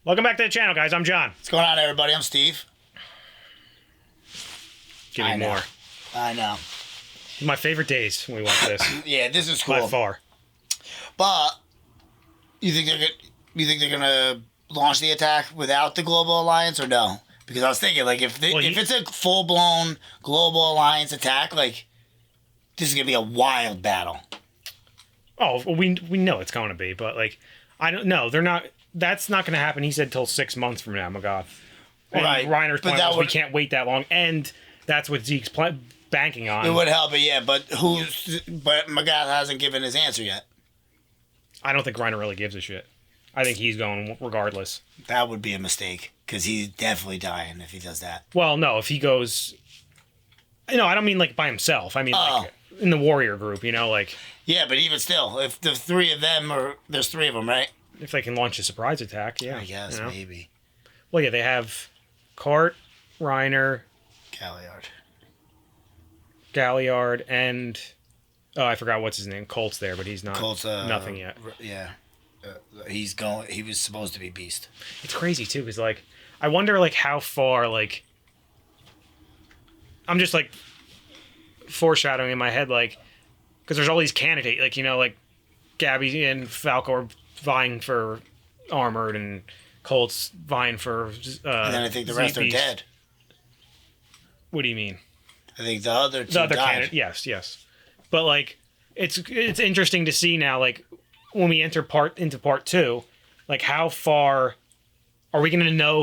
Welcome back to the channel, guys. I'm John. What's going on, everybody? I'm Steve. Give me more. I know. My favorite days when we watch this. Yeah, this is cool. By far. But you think they're gonna launch the attack without the Global Alliance or no? Because I was thinking, like, if it's a full blown Global Alliance attack, like, this is gonna be a wild battle. Oh, well, we know it's going to be, but like, I don't know. They're not. That's not going to happen. He said till 6 months from now. My God. And Right. Reiner's point was we can't wait that long, and that's what Zeke's banking on. It would help, but yeah. But Magath hasn't given his answer yet. I don't think Reiner really gives a shit. I think he's going regardless. That would be a mistake because he's definitely dying if he does that. Well, no, if he goes. No, I don't mean like by himself. I mean like in the warrior group. You know, like. Yeah, but even still, if the three of them there's three of them, right? If they can launch a surprise attack, yeah. I guess, you know? maybe. Well, yeah, they have Cart, Reiner, Galliard, and... Oh, I forgot what's his name. Colt's there, but he's not. Colt's nothing yet. Yeah. He was supposed to be Beast. It's crazy, too, because, like, I wonder, like, how far, like... I'm just, like, foreshadowing in my head, like... Because there's all these candidates, like, you know, like, Gabby and Falco are vying for Armored, and Colt's vying for and then I think the rest are dead. What do you mean? I think the other two died. Yes. But, like, it's interesting to see now, like, when we enter into part 2, like, how far are we going to know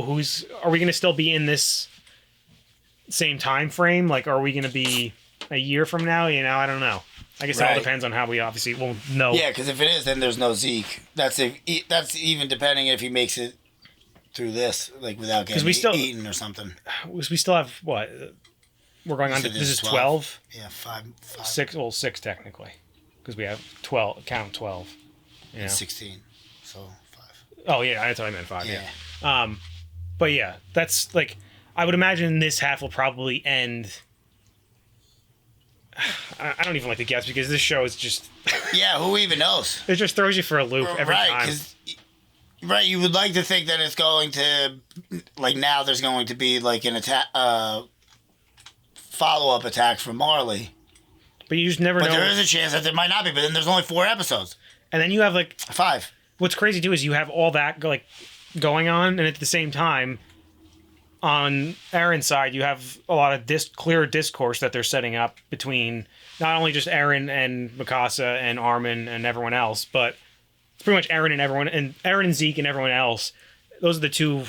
are we going to still be in this same time frame? Like, are we going to be a year from now? You know, I don't know. I guess it all depends on how we obviously will know. Yeah, because if it is, then there's no Zeke. That's even depending if he makes it through this, like without getting eaten or something. We still have what? We're going on to this is 12. Yeah, 5. 6. Well, 6 technically, because we have 12. Count 12. You know? 16. So 5. Oh yeah, that's what I meant 5. Yeah. But yeah, that's like I would imagine this half will probably end. I don't even like to guess because this show is just... Yeah, who even knows? It just throws you for a loop every time. Right, you would like to think that it's going to... Like, now there's going to be, like, an attack... follow-up attack from Marley. But you just never know. But there is a chance that there might not be, but then there's only 4 episodes. And then you have, like... 5. What's crazy, too, is you have all that, like, going on, and at the same time... On Eren's side, you have a lot of clear discourse that they're setting up between not only just Eren and Mikasa and Armin and everyone else, but it's pretty much Eren and Zeke and everyone else. Those are the two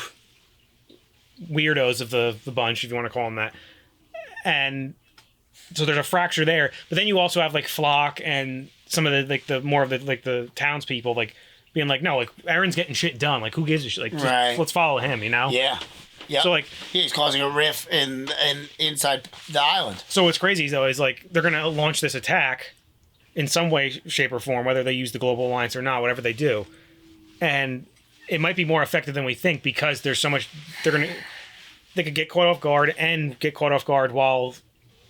weirdos of the bunch, if you want to call them that. And so there's a fracture there. But then you also have like Flock and some of the more of the townspeople like being like, no, like Eren's getting shit done. Like who gives a shit? Like let's follow him, you know? Yeah. Yeah. So like he's causing a rift inside the island. So what's crazy though is like they're gonna launch this attack in some way, shape, or form, whether they use the Global Alliance or not, whatever they do, and it might be more effective than we think because there's so much they could get caught off guard and get caught off guard while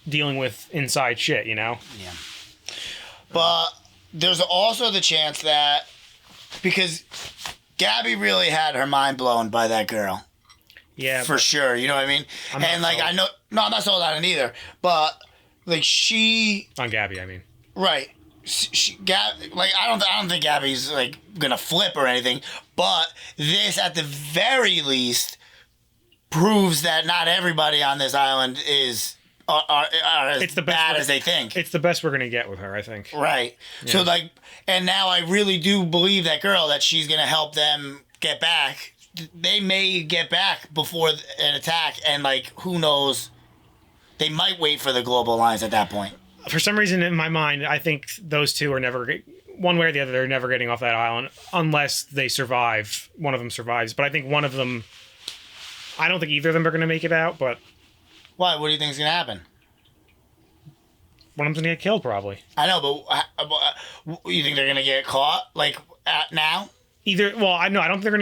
dealing with inside shit, you know? Yeah. But there's also the chance that because Gabby really had her mind blown by that girl. Yeah, for sure. You know what I mean? And like, I know, no, I'm not sold on it either. But like, on Gabby, I mean, right? Like, I don't think Gabby's like gonna flip or anything. But this, at the very least, proves that not everybody on this island are as bad as they think. It's the best we're gonna get with her, I think. Right. Yeah. So like, and now I really do believe that girl that she's gonna help them get back. They may get back before an attack, and like who knows, they might wait for the Global Alliance at that point. For some reason, in my mind, I think those two are never, one way or the other, they're never getting off that island unless they survive. One of them survives, but I think one of them. I don't think either of them are going to make it out. But why? What do you think is going to happen? One of them's going to get killed, probably. I know, but you think they're going to get caught like now? Either, well, I know I don't think they're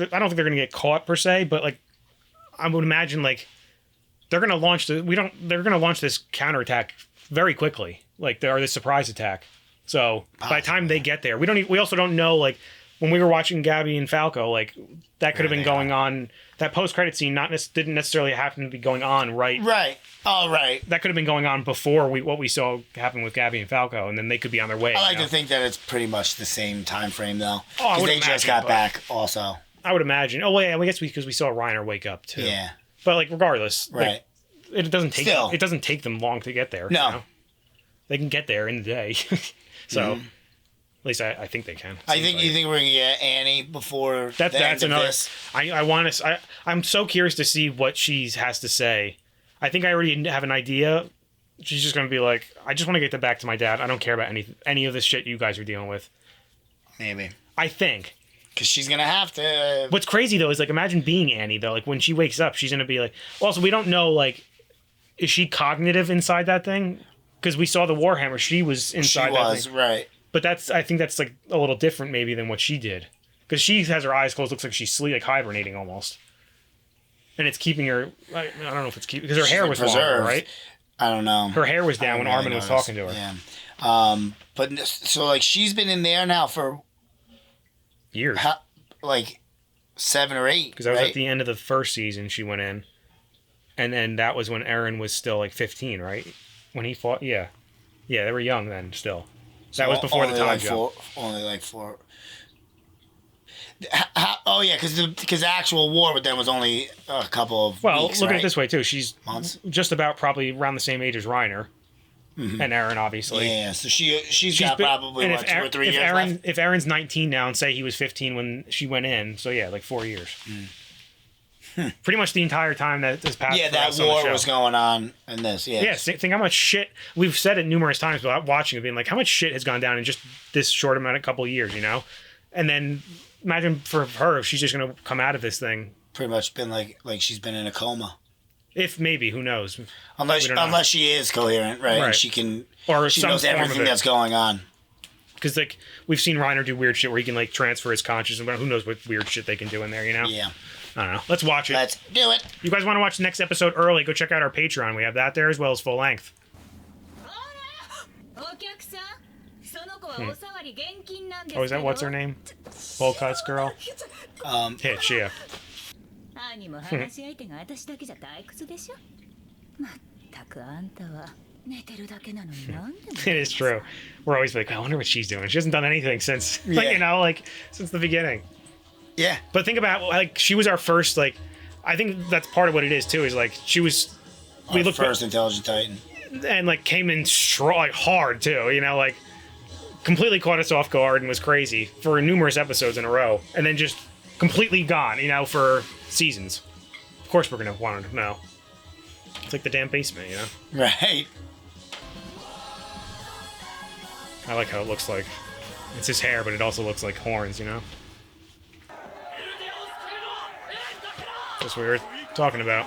gonna gonna get caught per se, but like I would imagine like they're gonna launch they're gonna launch this counterattack very quickly, like this surprise attack. So by the time they get there, we also don't know like when we were watching Gabby and Falco, like that could have been going on. That post-credit scene didn't necessarily happen to be going on right. Right. Oh, right. That could have been going on before what we saw happen with Gabby and Falco, and then they could be on their way. I like to think that it's pretty much the same time frame, though. Oh, I would they just got back, also. I would imagine. Oh, yeah, I guess because we saw Reiner wake up too. Yeah. But like, regardless, right? Like, it doesn't take them long to get there. No. You know? They can get there in the day. So. At least I think they can. You think we're gonna get Annie before that's another. This? I want to. I'm so curious to see what she has to say. I think I already have an idea. She's just gonna be like, I just want to get back to my dad. I don't care about any of this shit you guys are dealing with. Maybe. I think. Because she's gonna have to. What's crazy though is like, imagine being Annie though. Like when she wakes up, she's gonna be like. Also, we don't know like, is she cognitive inside that thing? Because we saw the Warhammer. She was inside. That thing. Right. But I think that's like a little different maybe than what she did. Because she has her eyes closed, looks like she's like hibernating almost. And it's keeping her, I don't know if it's keeping, because her hair was longer, right? I don't know. Her hair was down when Armin was talking to her. Yeah. But so like she's been in there now for years. Like 7 or 8. Because that was at the end of the first season she went in. And then that was when Eren was still like 15, right? When he fought, yeah. Yeah, they were young then still. So that was before the time jump. Only like 4. Oh yeah, because the actual war with them was only a couple of weeks, look at it this way too. She's months, just about probably around the same age as Reiner and Eren, obviously. Yeah, so she's got probably 2 or 3 years left. If Eren's 19 now, and say he was 15 when she went in, so yeah, like 4 years. Pretty much the entire time that has passed. Yeah, that war was going on in this. Yeah. Yeah, think how much shit we've said it numerous times without watching it, being like, how much shit has gone down in just this short amount of couple of years, you know? And then imagine for her if she's just gonna come out of this thing. Pretty much been like she's been in a coma. If maybe, who knows? Unless she is coherent, right? And she can, or she knows everything that's going on. Because like we've seen Reiner do weird shit where he can like transfer his consciousness, but who knows what weird shit they can do in there, you know? Yeah. I don't know. Let's watch it. Let's do it. You guys want to watch the next episode early? Go check out our Patreon. We have that there as well as full length. Oh, is that what's her name? Bowl Cuts girl? Hitch, yeah. It is true. We're always like, I wonder what she's doing. She hasn't done anything since, since the beginning. Yeah. But think about, like, she was our first, like, I think that's part of what it is, too, is, like, she was... We looked first Intelligent Titan. And, like, came in strong, like, hard, too, you know, like, completely caught us off guard and was crazy for numerous episodes in a row. And then just completely gone, you know, for seasons. Of course we're going to want to know. It's like the damn basement, you know? Right. I like how it looks like. It's his hair, but it also looks like horns, you know? That's what we were talking about.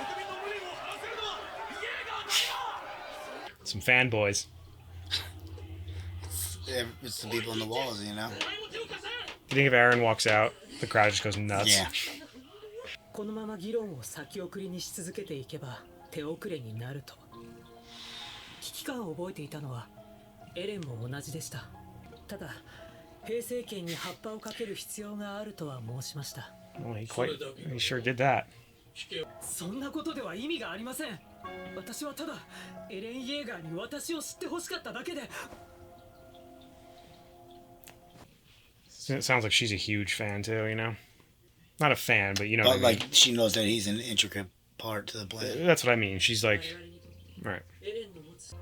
Some fanboys. It's the people on the walls, you know? You think if Eren walks out, the crowd just goes nuts? Yeah. このまま議論を先送りにし続けていけば手遅れになると危機感を覚えていたのはエレンも同じでした。ただ平成権に葉っぱをかける必要があるとは申しました。 Well, he sure did that. そんなことでは意味がありません。私はただエレン・イェーガーに私を知ってほしかっただけで。 It sounds like she's a huge fan too, you know? Not a fan, but you know. But what I mean. like she knows that he's an intricate part to the plan. That's what I mean. She's like, right.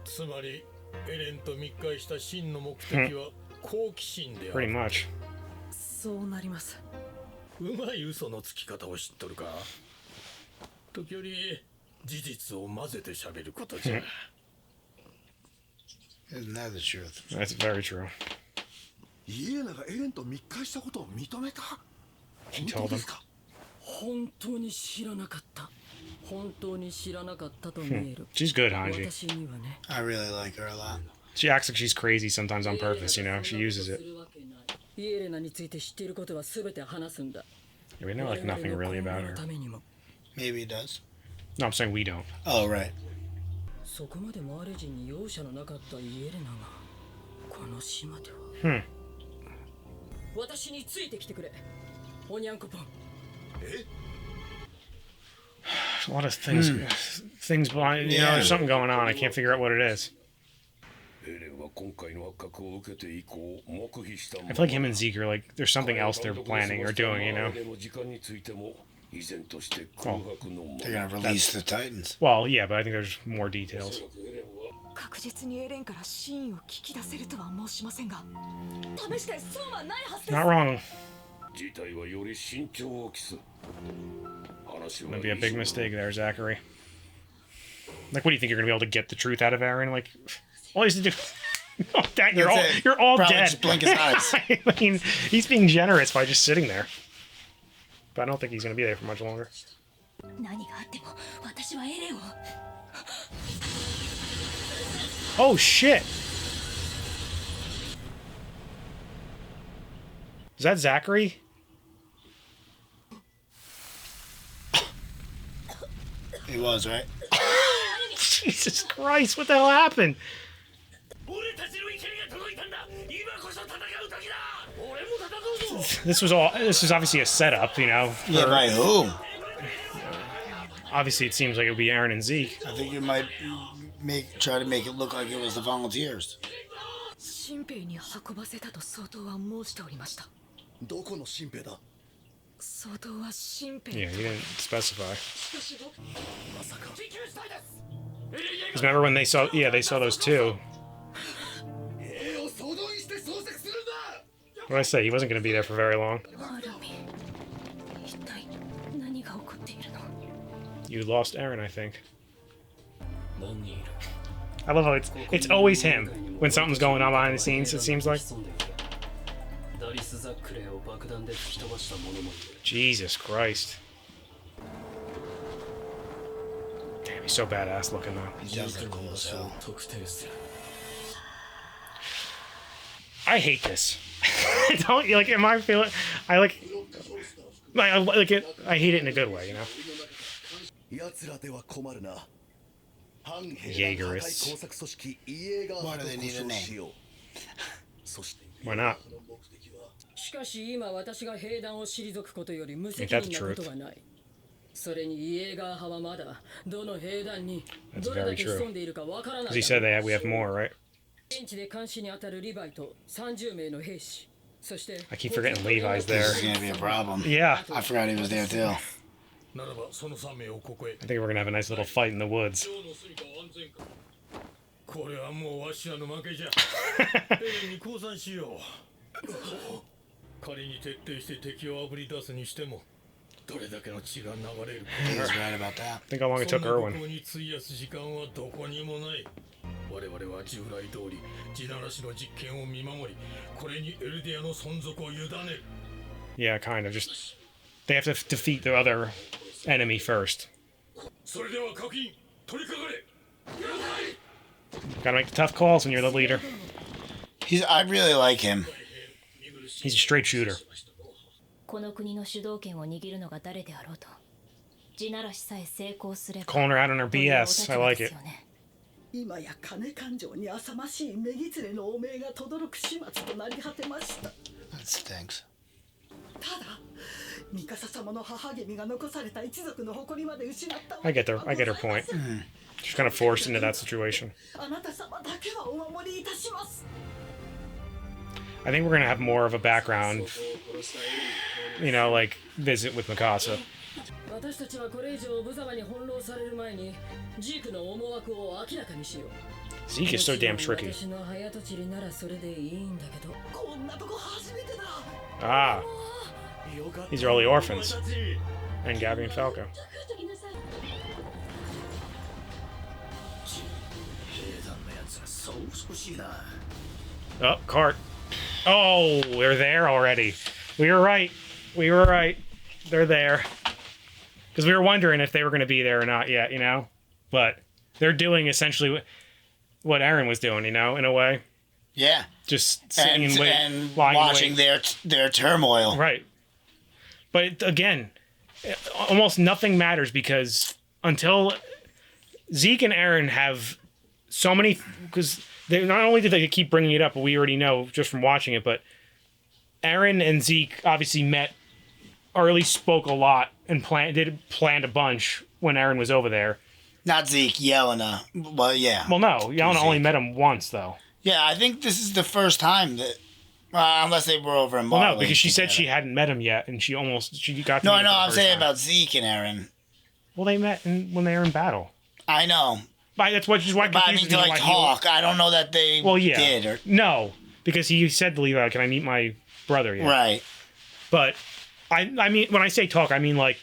つまりエレンと密会した真の目的は好奇心である。Pretty much. そうなります。うまい嘘のつき方を知っとるか。時折事実を混ぜて喋ることじゃ。Isn't that the truth? That's very true. イエーナがエレンと密会したことを認めた。She told him. 本当に知らなかった。本当に知らなかったと見える。 She's good, Hanji. 私にはね。 I really like her a lot. She acts like she's crazy sometimes on purpose, you know? She uses it. イエレナについて知っていることは全て話すんだ。 Yeah, we know like nothing really about her. Maybe it does. No, I'm saying we don't. Oh, right. そこまでマーレ人に容赦のなかったイエレナがこの島では。私についてきてくれ。おにゃんこぽん。 A lot of things, things behind. You know, there's something going on. I can't figure out what it is. I feel like him and Zeke are like there's something else they're planning or doing. You know. Well, They're gonna release the Titans. well, yeah, but I think there's more details. 確実にエレンから真意を聞き出せるとは申しませんが、試して損はないはずです。 Not wrong. 事態はより慎重を期す。話は Might be a big mistake there, Zachary. Like, what do you think you're gonna be able to get the truth out of Eren? Like, all he has to do. Oh, that, you're all Probably dead. just blink his eyes. I mean, he's being generous by just sitting there. But I don't think he's gonna be there for much longer. 何があっても私はエレンを。 Oh shit! Is that Zachary? He was, right? Jesus Christ! What the hell happened? This was obviously a setup, you know. Yeah, by who? Obviously, it seems like it would be Eren and Zeke. I think you might try to make it look like it was the volunteers. 新兵に運ばせたと総統は申しておりました。どこの新兵だ。総統は新兵。 Yeah, he didn't specify. まさか。 Because remember when they saw those two. 兵を総動員して捜索するんだ。 What did I say? He wasn't going to be there for very long. マーラミ、一体何が起こっているの？ You lost Eren, I think. I love how it's always him when something's going on behind the scenes. It seems like. Jesus Christ. Damn, he's so badass looking though. He does look cool as hell. I hate this. Don't like? Am I feeling? I like. I like it. I hate it in a good way, you know. Jaegerists. Why do they need a name? Why not? しかし今私が兵団を退くことより無責任なことはない。それにイエーガー派はまだどの兵団にどれだけ潜んでいるかわからない。 Because he said we have more, right? 現地で監視に当たるリヴァイと30名の兵士。そして I keep forgetting Levi's there. This is gonna be a problem. Yeah. I forgot he was there too. ならばその3名をここへ。 I think we're gonna have a nice little fight in the woods. これはもうわしらの負けじゃ。エレンに降参しよう。仮に徹底して敵をあぶり出すにしても、どれだけの血が流れるか。 He's right about that. Think how long it took そんな Erwin. ここに費やす時間はどこにもない。我々は従来通り地ならしの実験を見守り、これにエルディアの存続を委ねる。 Yeah, kind of. Just they have to defeat the other enemy first. それでは各員取り掛かれ。 Gotta make the tough calls when you're the leader. I really like him. He's a straight shooter. この国の主導権を握るのが誰であろうと、地ならしさえ成功すれば。 Calling her out on her BS. I like it. 今や金勘定に浅ましい女狐の汚名が轟く始末となり果てました。 That stinks. ただ、ミカサ様の母君が残された一族の誇りまで失った。 I get her point. She's kind of forced into that situation. あなた様だけはお守りいたします。 I think we're gonna have more of a background, you know, like visit with Mikasa. 私たちはこれ以上無様に翻弄される前にジークの思惑を明らかにしよう。 Zeke is so damn tricky. 私の早とちりならそれでいいんだけど。こんなとこ初めてだ。 Ah, these are all the orphans. And Gabby and Falco. Oh, cart. Oh, they're there already. We were right. They're there. Because we were wondering if they were going to be there or not yet, you know? But they're doing essentially what Eren was doing, you know, in a way. Yeah. Just sitting and and lying in watching wait. their turmoil. Right. But again, almost nothing matters because until Zeke and Eren have so many, because they not only did they keep bringing it up, but we already know just from watching it, but Eren and Zeke obviously met, or at least spoke a lot and planned a bunch when Eren was over there. Not Zeke, Yelena. Well, yeah. Well, no, Yelena only met him once though. Yeah, I think this is the first time that, unless they were over in Marleyan. Well, no, because she said she hadn't met him yet, and she got. No, I know. I'm saying about Zeke and Eren. Well, they met when they were in battle. I know. That's why. But I mean, to like talk. I don't know that they did. Or... No, because he said to Levi, "Can I meet my brother yet?" Right. But I mean, when I say talk, I mean like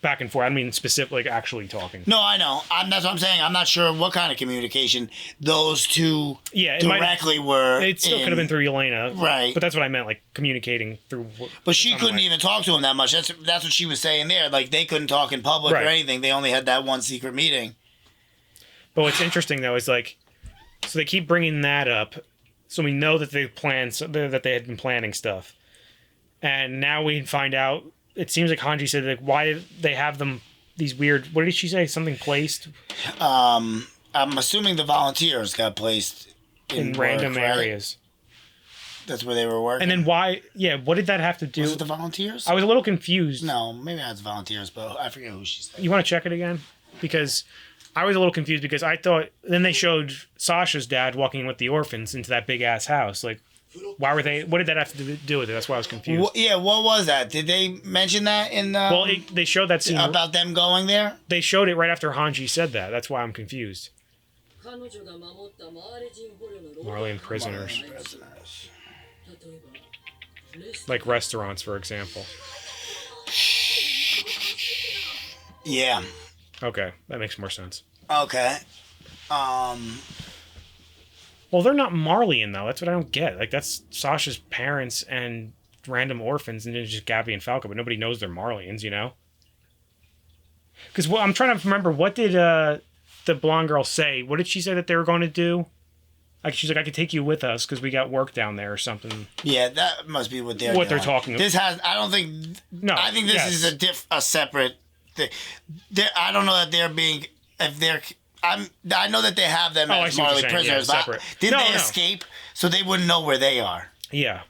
back and forth. I mean specifically, like actually talking. No, I know. That's what I'm saying. I'm not sure what kind of communication those two directly were. It still could have been through Yelena, right? But that's what I meant, like communicating through. But she couldn't even talk to him that much. That's what she was saying there. Like they couldn't talk in public or anything. They only had that one secret meeting. But what's interesting though is like, so they keep bringing that up, so we know that they that they had been planning stuff, and now we find out. It seems like Hanji said like why they have them these weird. What did she say? Something placed. I'm assuming the volunteers got placed in random areas. That's where they were working. And then why? Yeah, what did that have to do? Was it the volunteers? I was a little confused. No, maybe that's volunteers, but I forget who she said. You want to check it again? Because I was a little confused because I thought. Then they showed Sasha's dad walking with the orphans into that big ass house. Like, why were they? What did that have to do with it? That's why I was confused. What was that? Did they mention that in the? Well, they showed that scene about them going there. They showed it right after Hanji said that. That's why I'm confused. Marleyan prisoners. Like restaurants, for example. Yeah. Okay, that makes more sense. Okay. Well, they're not Marleyan, though. That's what I don't get. Like, that's Sasha's parents and random orphans, and then just Gabby and Falco, but nobody knows they're Marleyans, you know? Because I'm trying to remember, what did the blonde girl say? What did she say that they were going to do? Like, she's like, I could take you with us because we got work down there or something. Yeah, that must be what they're talking about. I don't think... No, I think this is a separate thing. I don't know that they're being... I know that they have them as Marley prisoners, but did they escape so they wouldn't know where they are? Yeah.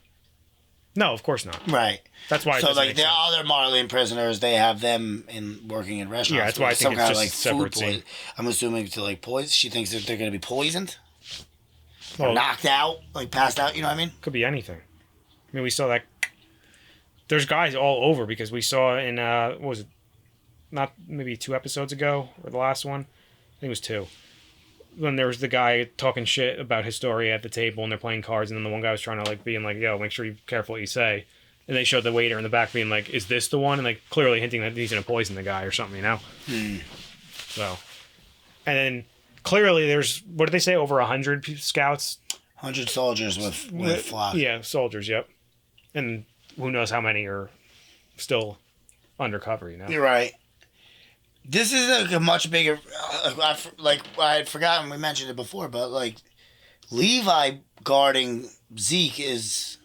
No, of course not. Right. That's why. So like the other Marleyan prisoners, they have them working in restaurants. Yeah, that's why I think it's just like separate scene. I'm assuming to like poison. She thinks that they're going to be poisoned, or knocked out, like passed out. You know what I mean? Could be anything. I mean, we saw that. There's guys all over because we saw in what was it? Not maybe 2 episodes ago or the last one. I think it was 2. When there was the guy talking shit about Historia at the table and they're playing cards, and then the one guy was trying to like being like, "Yo, make sure you're careful what you say." And they showed the waiter in the back being like, "Is this the one?" And like clearly hinting that he's gonna poison the guy or something, you know. So, and then clearly there's, what did they say, over 100 scouts, 100 soldiers with flock. Yeah, soldiers. Yep. And who knows how many are still undercover, you know. You're right. This is like a much bigger, like I had forgotten we mentioned it before, but like Levi guarding Zeke this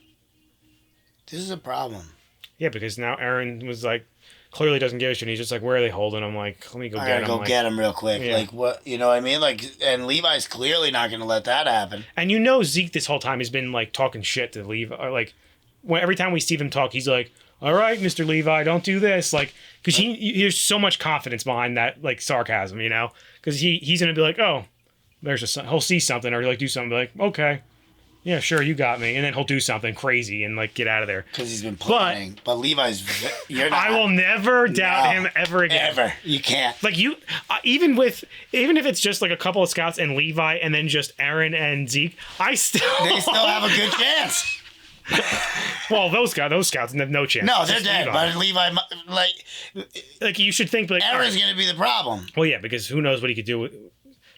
is a problem. Yeah, because now Eren was like, clearly doesn't give a shit. He's just like, where are they holding him? Like, let me go get him. Go get him real quick. Yeah. Like, what, you know what I mean? Like, and Levi's clearly not going to let that happen. And you know Zeke this whole time has been like talking shit to Levi. Or, like, every time we see him talk, he's like, all right, Mr. Levi, don't do this. Like, because there's so much confidence behind that, like, sarcasm, you know? Because he's going to be like, oh, he'll see something or, like, do something, be like, okay, yeah, sure, you got me. And then he'll do something crazy and, like, get out of there. Because he's been planning. But Levi's, you're not. I will never doubt him ever again. Ever. You can't. Like, even if it's just, like, a couple of scouts and Levi and then just Eren and Zeke, they still have a good chance. Well, those scouts have no chance. No, they're dead. But Levi, like you should think, like, Eren's going to be the problem. Well, yeah, because who knows what he could do with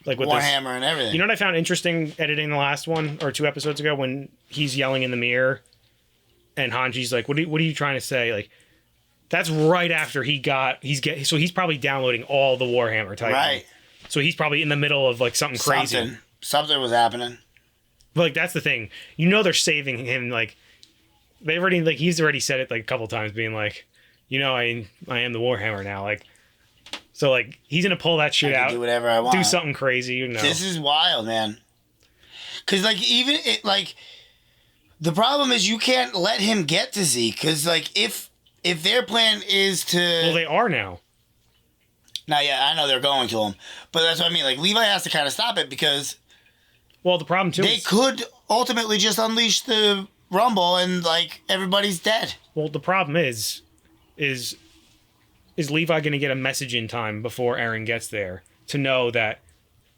Warhammer and everything. You know what I found interesting editing the last one or 2 episodes ago when he's yelling in the mirror, and Hanji's like, "What are you trying to say?" Like, that's right after so he's probably downloading all the Warhammer type. Right. So he's probably in the middle of like something crazy. Something was happening. But like that's the thing, you know, they're saving him. Like he's already said it like a couple times, being like, you know, I am the Warhammer now. Like, so like he's gonna pull that shit out, do whatever I want, do something crazy. You know, this is wild, man. Because like even it like The problem is you can't let him get to Zeke because, like, if their plan is to... Well, they are now. Now, yeah, I know they're going to him. But that's what I mean. Like, Levi has to kind of stop it because... Well, the problem, too, they could ultimately just unleash the Rumble and, like, everybody's dead. Well, the problem is Levi going to get a message in time before Eren gets there to know that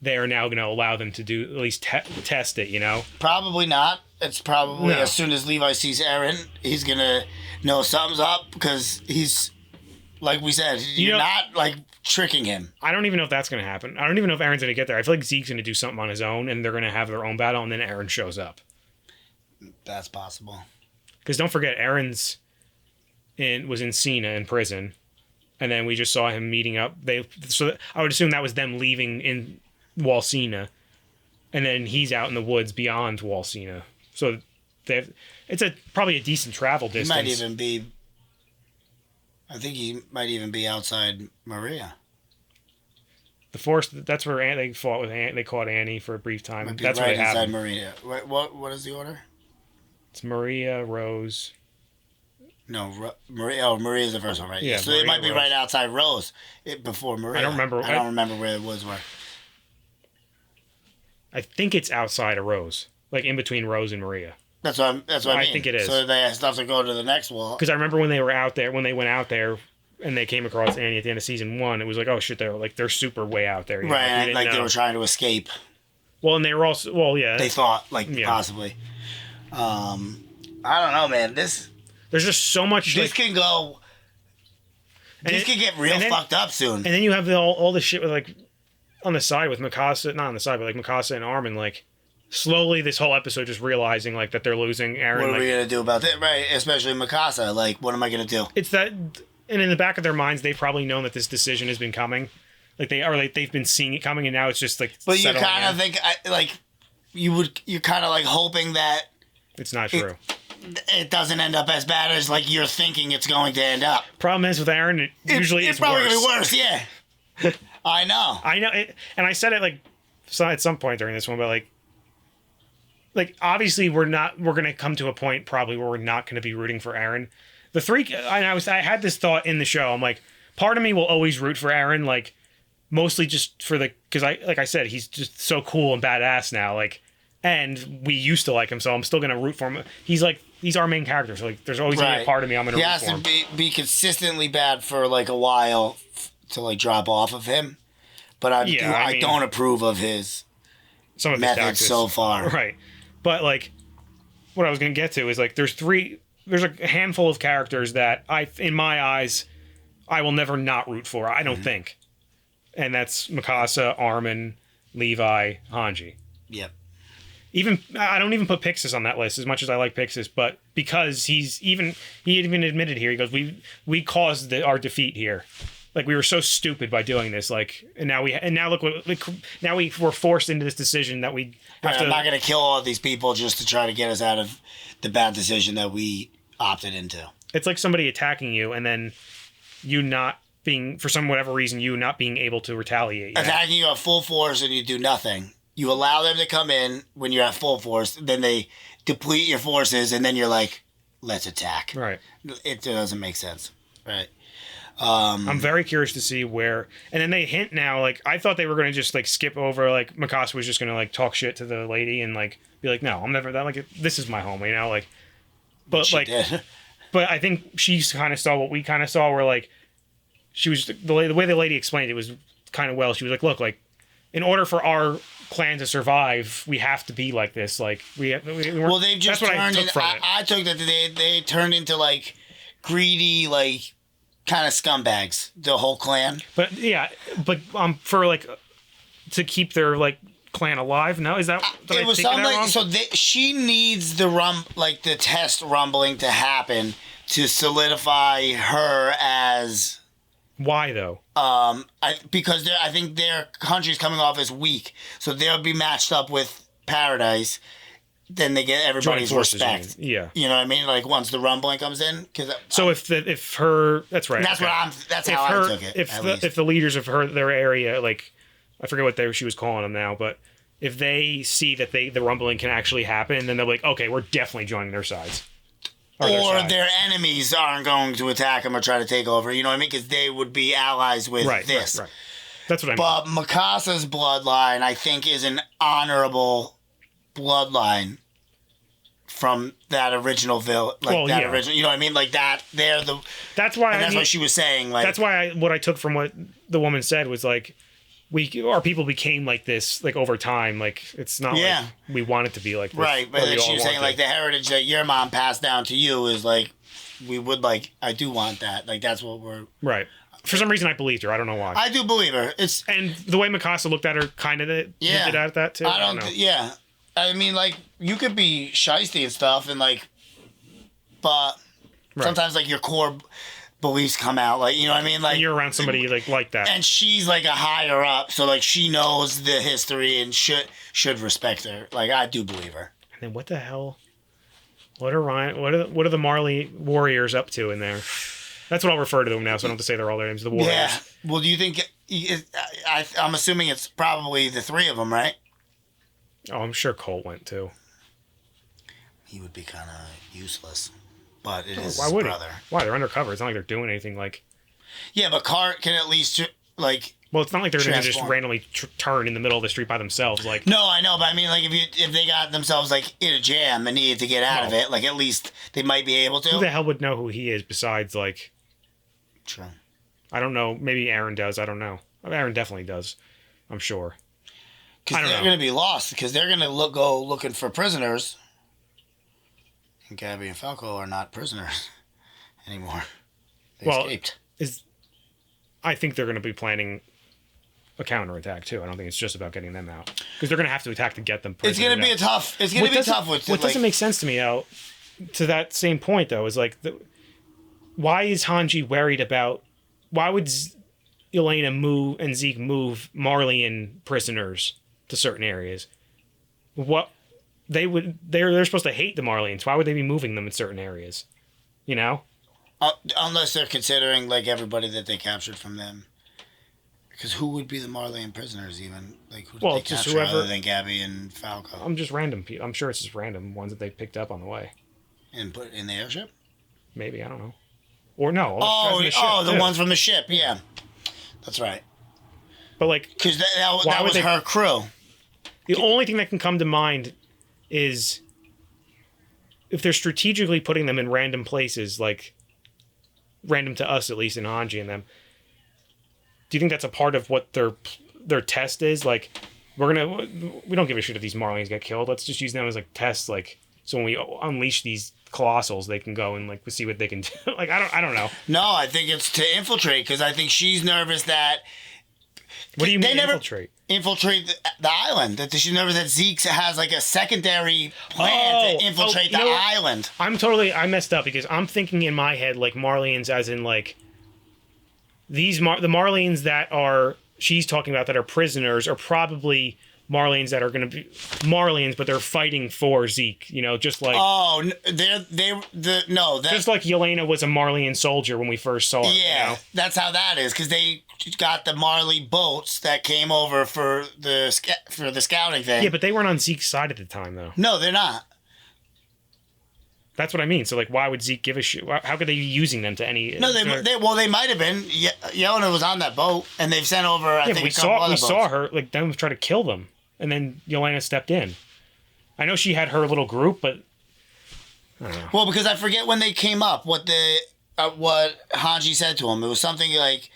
they are now going to allow them to do at least test it, you know? Probably not. It's probably No. as soon as Levi sees Eren, he's going to know something's up because he's, like we said, you're not, like, tricking him. I don't even know if that's going to happen. I don't even know if Eren's going to get there. I feel like Zeke's going to do something on his own, and they're going to have their own battle, and then Eren shows up. That's possible. Because don't forget, Eren's was in Cena in prison, and then we just saw him meeting up. So I would assume that was them leaving in Walsina, and then he's out in the woods beyond Walsina. So it's probably a decent travel distance. He might even be. I think he might even be outside Maria. The forest. That's where they fought with. They caught Annie for a brief time. Might be That's right where they have inside him. Maria. What is the order? It's Maria, Rose. No, Maria. Oh, Maria's the first one, right? Yeah, So Maria, it might be Rose. right outside Rose before Maria. I don't remember. I don't remember where it was. Where? I think it's outside of Rose, like in between Rose and Maria. That's what I mean. I think it is. So they have stuff to go to the next wall. Because I remember when they went out there, and they came across Annie at the end of season 1, it was like, oh shit, they're super way out there. You know? Right, Like, they were trying to escape. Well, and they were also yeah. They thought possibly. I don't know, man. There's just so much. This can go. This can get real fucked up soon. And then you have all the shit with like on the side with Mikasa, not on the side, but like Mikasa and Armin, like slowly this whole episode just realizing like that they're losing Eren. What are like, we gonna do about that? Right, especially Mikasa. Like, what am I gonna do? It's that, and in the back of their minds, they've probably known that this decision has been coming. Like they've been seeing it coming, and now it's just like. But you kind of think you're kind of like hoping that it's not true. It doesn't end up as bad as like you're thinking it's going to end up. Problem is with Eren, it usually it's probably gonna be worse. Yeah, I know. And I said it like at some point during this one, but like obviously we're gonna come to a point probably where we're not gonna be rooting for Eren. I had this thought in the show. I'm like, part of me will always root for Eren, like mostly just for because like I said, he's just so cool and badass now. Like, and we used to like him, so I'm still gonna root for him. He's our main character, so like there's always gonna be a part of me I'm gonna root for him. He has to be consistently bad for like a while to like drop off of him. But I don't approve of some of his methods so far. Right. But like what I was gonna get to is like there's a handful of characters that in my eyes I will never not root for. I don't think. And that's Mikasa, Armin, Levi, Hanji. Yep. I don't even put Pixis on that list as much as I like Pixis, but because he even admitted here, he goes, we caused our defeat here. Like we were so stupid by doing this, like, and now look what, now we were forced into this decision that we have to. I'm not going to kill all of these people just to try to get us out of the bad decision that we opted into. It's like somebody attacking you and then you not being, for some whatever reason, you not being able to retaliate. Attacking you at full force and you do nothing. You allow them to come in when you're at full force, then they deplete your forces, and then you're like, let's attack. Right. It doesn't make sense. Right. I'm very curious to see where, and then they hint now, like, I thought they were going to just, like, skip over, like, Mikasa was just going to, like, talk shit to the lady and, like, be like, no, I'm never that, like, this is my home, you know, like, but, like, but I think she kind of saw what we kind of saw, where, like, she was, the way the lady explained it was kind of well, she was like, look, like, in order for our clan to survive, we have to be like this. Like well, they've just turned into. I took that they turned into like greedy, like kind of scumbags. The whole clan. But yeah, but for like to keep their like clan alive. No, is that it was something like so? She needs the test rumbling to happen to solidify her as. Why though? Because I think their country's coming off as weak, so they'll be matched up with Paradise. Then they get everybody's respect. Yeah, you know what I mean. Like once the rumbling comes in, so if her, that's right. That's what That's how I took it. If the leaders of their area, like I forget what she was calling them now, but if they see that the rumbling can actually happen, then they'll be like, okay, we're definitely joining their sides. Or their enemies aren't going to attack them or try to take over. You know what I mean? Because they would be allies with this. Right. That's what I mean. But Mikasa's bloodline, I think, is an honorable bloodline from that original original. You know what I mean? Like that. That's why. And that's what she was saying. Like that's why what I took from what the woman said was like, our people became like this, like over time. Like it's not like we want it to be like this. Right, but then she was saying like the heritage that your mom passed down to you is like, we would like, I do want that. Like that's what we're right. For some reason, I believed her. I don't know why. I do believe her. And the way Mikasa looked at her, kind of hinted at that too. I don't know. Yeah, I mean, like you could be shiesty and stuff, and like, but sometimes like your core beliefs come out, like, you know what I mean, like, and you're around somebody like that, and she's like a higher up, so like she knows the history and should respect her. Like I do believe her. And then what the hell? What are the Marley warriors up to in there? That's what I'll refer to them now, so I don't have to say they're all their names. The warriors. Yeah. Well, do you think? I'm assuming it's probably the three of them, right? Oh, I'm sure Colt went too. He would be kind of useless. But it is his brother. Why? They're undercover. It's not like they're doing anything like... Yeah, but Cart can at least, like... Well, it's not like they're going to just randomly turn in the middle of the street by themselves. Like, no, I know, but I mean, like, if they got themselves, like, in a jam and needed to get out of it, like, at least they might be able to. Who the hell would know who he is besides, like... True. I don't know. Maybe Eren does. I don't know. Eren definitely does. I'm sure. Because they're going to be lost, because they're going to go looking for prisoners. And Gabby and Falco are not prisoners anymore. They escaped. I think they're going to be planning a counterattack too. I don't think it's just about getting them out, because they're going to have to attack to get them. It's going to be tough. It's going to be tough. What doesn't make sense to me, though, to that same point though, is like, why is Hanji worried about? Why would Elena move and Zeke move Marleyan prisoners to certain areas? What? They're supposed to hate the Marleyans. Why would they be moving them in certain areas? You know? Unless they're considering, like, everybody that they captured from them. Because who would be the Marleyan prisoners, even? Like, who did they capture whoever, other than Gabby and Falco? I'm just random people. I'm sure it's just random ones that they picked up on the way. And put in the airship? Maybe, I don't know. Or no. The ones from the ship, yeah. That's right. But, like... Because that was her crew. The only thing that can come to mind is if they're strategically putting them in random places, like random to us, at least in Hanji and them. Do you think that's a part of what their test is? Like, we don't give a shit if these Marleyans get killed. Let's just use them as like tests. Like, so when we unleash these colossals, they can go and like see what they can do. Like, I don't know. No, I think it's to infiltrate, because I think she's nervous that. What do you mean infiltrate? Infiltrate the island. That she's nervous that Zeke has like a secondary plan to infiltrate the island. I messed up, because I'm thinking in my head like Marleyans as in like the Marleyans that are she's talking about that are prisoners are probably Marleyans that are going to be Marleyans, but they're fighting for Zeke. You know, just like just like Yelena was a Marleyan soldier when we first saw her. Yeah, you know? That's how that is, because they got the Marley boats that came over for the scouting thing. Yeah, but they weren't on Zeke's side at the time, though. No, they're not. That's what I mean. So, like, why would Zeke give a shit? How could they be using them to any? No, they might have been. Yelena was on that boat, and they've sent over. I think we saw her like them try to kill them, and then Yelena stepped in. I know she had her little group, but I don't know. Well, because I forget when they came up what Hanji said to him. It was something like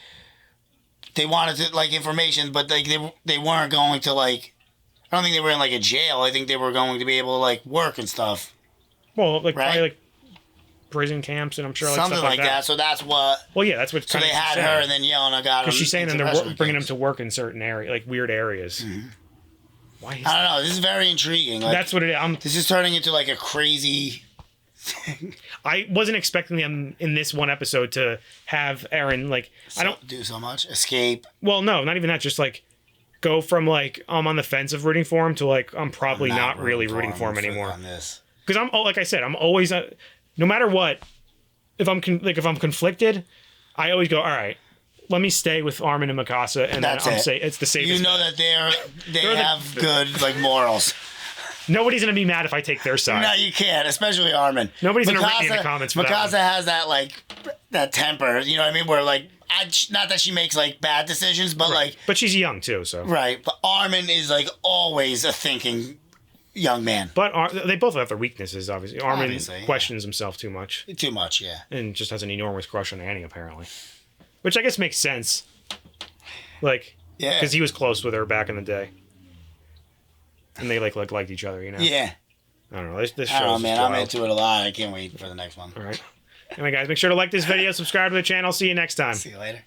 they wanted to like information, but like they weren't going to like. I don't think they were in like a jail. I think they were going to be able to like work and stuff. Well, like probably like prison camps, and I'm sure like something stuff like that. So that's what. Well, yeah, that's what. So they had her, and then Yelena got him. Because she's saying they're bringing them to work in certain areas, like weird areas. Mm-hmm. Why? I don't know. This is very intriguing. Like, that's what it is. This is turning into like a crazy. I wasn't expecting them in this one episode to have Eren like I don't do so much escape. Well, no, not even that. Just like go from like I'm on the fence of rooting for him to like I'm probably not really rooting for him anymore. Because I'm like I said, I'm always no matter what. If I'm conflicted, I always go all right. let me stay with Armin and Mikasa, and That's then it. It's the safest. You know bet. that they have good like morals. Nobody's gonna be mad if I take their side. No, you can't, especially Armin. Nobody's gonna rate me in the comments for that Mikasa one. has that like that temper. You know what I mean? Where like, not that she makes like bad decisions, but like, But she's young too, so. right. But Armin is like always a thinking young man. But they both have their weaknesses, obviously. Armin Obviously, yeah. questions himself too much Too much, yeah. and just has an enormous crush on Annie, apparently. Which I guess makes sense. Like, Yeah. because he was close with her back in the day. And they liked each other, you know? Yeah. I don't know. This I don't know, show's man. just I'm wild. into it a lot. I can't wait for the next one. All right. Anyway, guys, make sure to like this video, subscribe to the channel. See you next time. See you later.